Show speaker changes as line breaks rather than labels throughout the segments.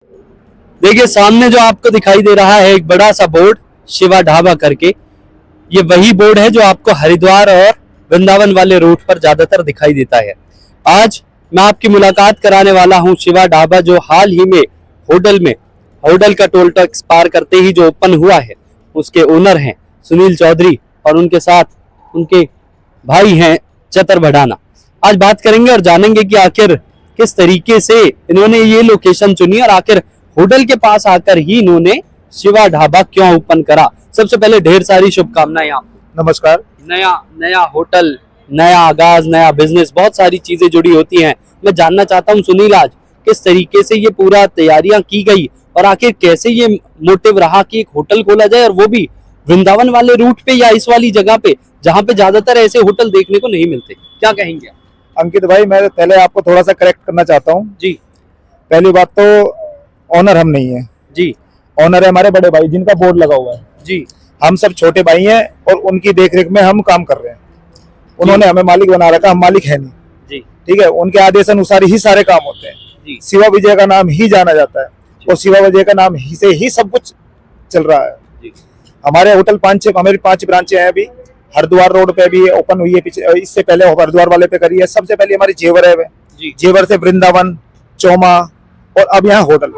देखिए सामने जो आपको दिखाई दे रहा है एक बड़ा सा बोर्ड शिवा ढाबा करके, ये वही बोर्ड है जो आपको हरिद्वार और वृंदावन वाले रूट पर ज्यादातर दिखाई देता है। आज मैं आपकी मुलाकात कराने वाला हूं शिवा ढाबा, जो हाल ही में होटल का टोल टैक्स पार करते ही जो ओपन हुआ है। उसके ओनर हैं सुनील चौधरी और उनके साथ उनके भाई हैं चतर भडाना। आज बात करेंगे और जानेंगे कि आखिर किस तरीके से इन्होंने ये लोकेशन चुनी और आखिर होटल के पास आकर ही इन्होंने शिवा ढाबा क्यों ओपन करा। सबसे पहले ढेर सारी शुभकामनाएं आपको।
नमस्कार।
नया होटल, नया आगाज, नया बिजनेस, बहुत सारी चीजें जुड़ी होती हैं। मैं जानना चाहता हूं सुनील, आज किस तरीके से ये पूरा तैयारियां की गई और आखिर कैसे ये मोटिव रहा कि एक होटल खोला जाए और वो भी वृंदावन वाले रूट पे या इस वाली जगह पे जहाँ पे ज्यादातर ऐसे होटल देखने को नहीं मिलते। क्या कहेंगे
अंकित भाई, मैं पहले आपको थोड़ा सा करेक्ट करना चाहता हूँ
जी।
पहली बात तो ऑनर हम नहीं है
जी।
ऑनर है हमारे बड़े भाई जिनका बोर्ड लगा हुआ है
जी।
हम सब छोटे भाई हैं और उनकी देखरेख में हम काम कर रहे हैं। उन्होंने हमें मालिक बना रखा, हम मालिक है नहीं
जी।
ठीक है, उनके आदेश अनुसार ही सारे काम होते हैं
जी।
शिवा विजय का नाम ही जाना जाता है और शिवा विजय का नाम ही से ही सब कुछ चल रहा है
जी।
हमारे होटल हमारी 5 ब्रांचें हैं। अभी हरिद्वार रोड पे भी ओपन हुई है, इससे पहले हरिद्वार वाले पे करी है। सबसे पहले हमारी जेवर है, जेवर से वृंदावन, चौमा और अब यहाँ होटल।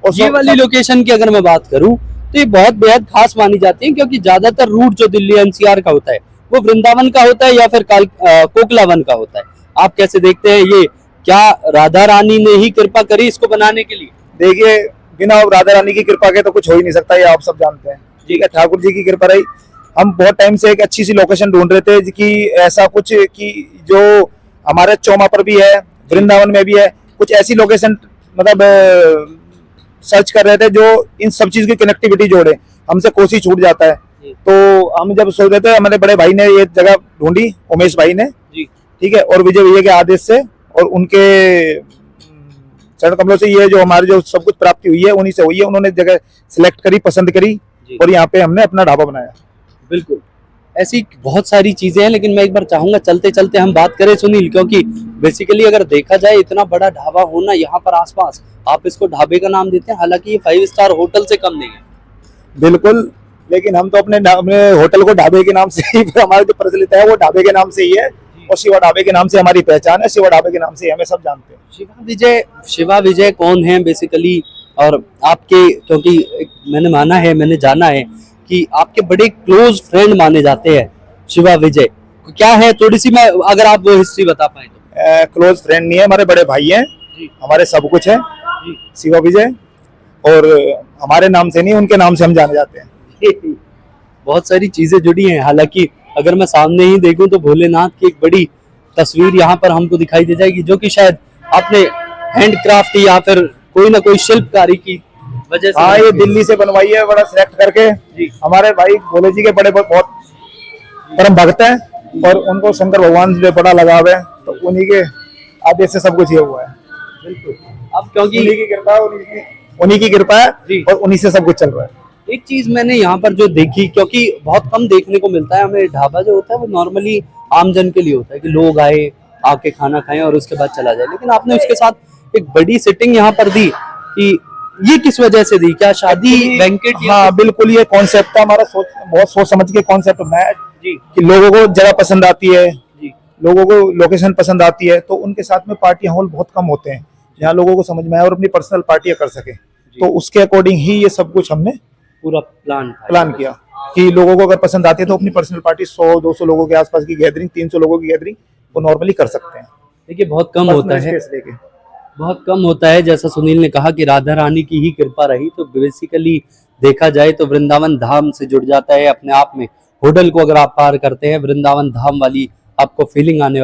और
ये वाली लोकेशन की अगर मैं बात करूं तो ये बहुत बेहद खास मानी जाती है, क्योंकि ज्यादातर रूट जो दिल्ली एनसीआर का होता है वो वृंदावन का होता है या फिर कोकलावन का होता है। आप कैसे देखते हैं, ये क्या राधा रानी ने ही कृपा करी इसको बनाने के लिए?
देखिए, बिना राधा रानी की कृपा के तो कुछ हो ही नहीं सकता, ये आप सब जानते हैं ठीक है। ठाकुर जी की कृपा रही। हम बहुत टाइम से एक अच्छी सी लोकेशन ढूंढ रहे थे कि ऐसा कुछ कि जो हमारे चौमा पर भी है, वृंदावन में भी है, कुछ ऐसी लोकेशन मतलब सर्च कर रहे थे जो इन सब चीज की कनेक्टिविटी जोड़े। हमसे कोसी छूट जाता है तो हम जब सोच रहे थे, हमारे बड़े भाई ने ये जगह ढूंढी, उमेश भाई ने ठीक है, और विजय भैया के आदेश से और उनके चरण कमलों से ये जो हमारी जो सब कुछ प्राप्ति हुई है उन्हीं से हुई है। उन्होंने जगह सिलेक्ट करी, पसंद करी और यहाँ पे हमने अपना ढाबा बनाया।
बिल्कुल ऐसी बहुत सारी चीजें हैं, लेकिन मैं एक बार चाहूंगा चलते चलते हम बात करें सुनील, क्योंकि बेसिकली अगर देखा जाए इतना बड़ा ढाबा होना यहाँ पर आसपास, आप इसको ढाबे का नाम देते हैं, हालांकि ये 5 स्टार होटल से कम नहीं है।
बिल्कुल, लेकिन हम तो अपने होटल को ढाबे के नाम से ही, हमारा जो प्रचलित है वो ढाबे के नाम से ही है और शिवा ढाबे के नाम से हमारी पहचान है। शिवा ढाबे के नाम से हमें सब जानते हैं।
शिवा विजय कौन है बेसिकली, और आपके, क्योंकि मैंने जाना है कि आपके बड़े क्लोज फ्रेंड माने जाते हैं शिवा विजय, क्या है थोड़ी सी, मैं अगर आप वो हिस्ट्री बता पाए तो।
क्लोज फ्रेंड नहीं है, हमारे बड़े भाई हैं, हमारे सब कुछ है शिवा विजय, और हमारे नाम से नहीं उनके नाम से हम जाने जाते हैं।
बहुत सारी चीजें जुड़ी हैं। हालांकि अगर मैं सामने ही देखूं तो भोलेनाथ की एक बड़ी तस्वीर यहाँ पर हमको दिखाई दे जाएगी, जो कि शायद आपने हैंडक्राफ्ट या फिर कोई ना कोई शिल्पकारी की वजह से।
हाँ, ये दिल्ली से बनवाई है, बड़ा सिलेक्ट करके हमारे भाई भोले जी के बड़े बहुत परम भक्त हैं और उनको शंकर भगवान से बड़ा लगाव है, तो उन्हीं के आदेश से सब कुछ ये हुआ है।
बिल्कुल, अब क्योंकि
उन्हीं की कृपा है और उन्हीं से सब कुछ चल रहा है।
एक चीज मैंने यहाँ पर जो देखी, क्योंकि बहुत कम देखने को मिलता है, हमें ढाबा जो होता है वो नॉर्मली आमजन के लिए होता है कि लोग आए, आके खाना खाएं और उसके बाद चला जाए, लेकिन आपने उसके साथ एक बड़ी सिटिंग यहाँ पर दी, कि ये किस वजह से दी? क्या शादी बैंकेट?
हाँ बिल्कुल, ये कॉन्सेप्ट था हमारा, बहुत सोच समझ के कॉन्सेप्ट बनाया कि लोगों को जगह पसंद आती है, लोगों को लोकेशन पसंद आती है, तो उनके साथ में पार्टी हॉल बहुत कम होते हैं जहाँ लोगों को समझ में आए और अपनी पर्सनल पार्टियां कर सके। तो उसके अकॉर्डिंग ही ये सब कुछ हमने
पूरा प्लान
किया कि लोगों को अगर पसंद आती है तो अपनी पर्सनल पार्टी 100-200 लोगों के आसपास की गैदरिंग, 300 लोगों की गैदरिंग वो नॉर्मली कर सकते हैं।
देखिए बहुत कम होता है, जैसा सुनील ने कहा कि राधा रानी की ही कृपा रही, तो बेसिकली देखा जाए तो वृंदावन धाम से जुड़ जाता है अपने आप में। होटल को अगर आप पार करते हैं, वृंदावन धाम वाली आपको फीलिंग आने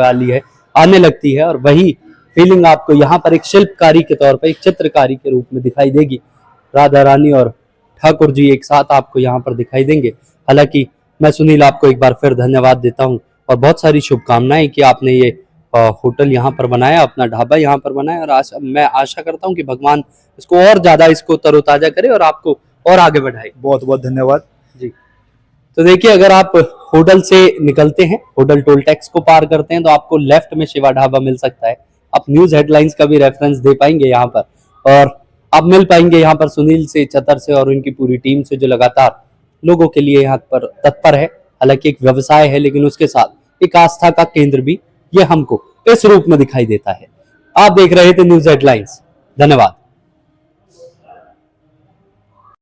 लगती है, और वही फीलिंग आपको यहाँ पर एक शिल्पकारी के तौर पर, एक चित्रकारी के रूप में दिखाई देगी। राधा रानी और ठाकुर जी एक साथ आपको यहाँ पर दिखाई देंगे। हालांकि मैं सुनील आपको एक बार फिर धन्यवाद देता हूँ और बहुत सारी शुभकामनाएं कि आपने ये होटल यहाँ पर बनाया, अपना ढाबा यहाँ पर बनाया, और मैं आशा करता हूँ कि भगवान इसको और ज्यादा इसको तरोताजा करे और आपको और आगे बढ़ाए।
बहुत बहुत धन्यवाद
जी। तो देखिए, अगर आप होटल से निकलते हैं, होटल टोल टैक्स को पार करते हैं, तो आपको लेफ्ट में शिवा ढाबा मिल सकता है। आप न्यूज हेडलाइंस का भी रेफरेंस दे पाएंगे यहाँ पर, और आप मिल पाएंगे यहाँ पर सुनील से, चतर से और उनकी पूरी टीम से, जो लगातार लोगों के लिए यहाँ पर तत्पर है। हालांकि एक व्यवसाय है, लेकिन उसके साथ एक आस्था का केंद्र भी ये हमको इस रूप में दिखाई देता है। आप देख रहे थे न्यूज हेडलाइंस। धन्यवाद।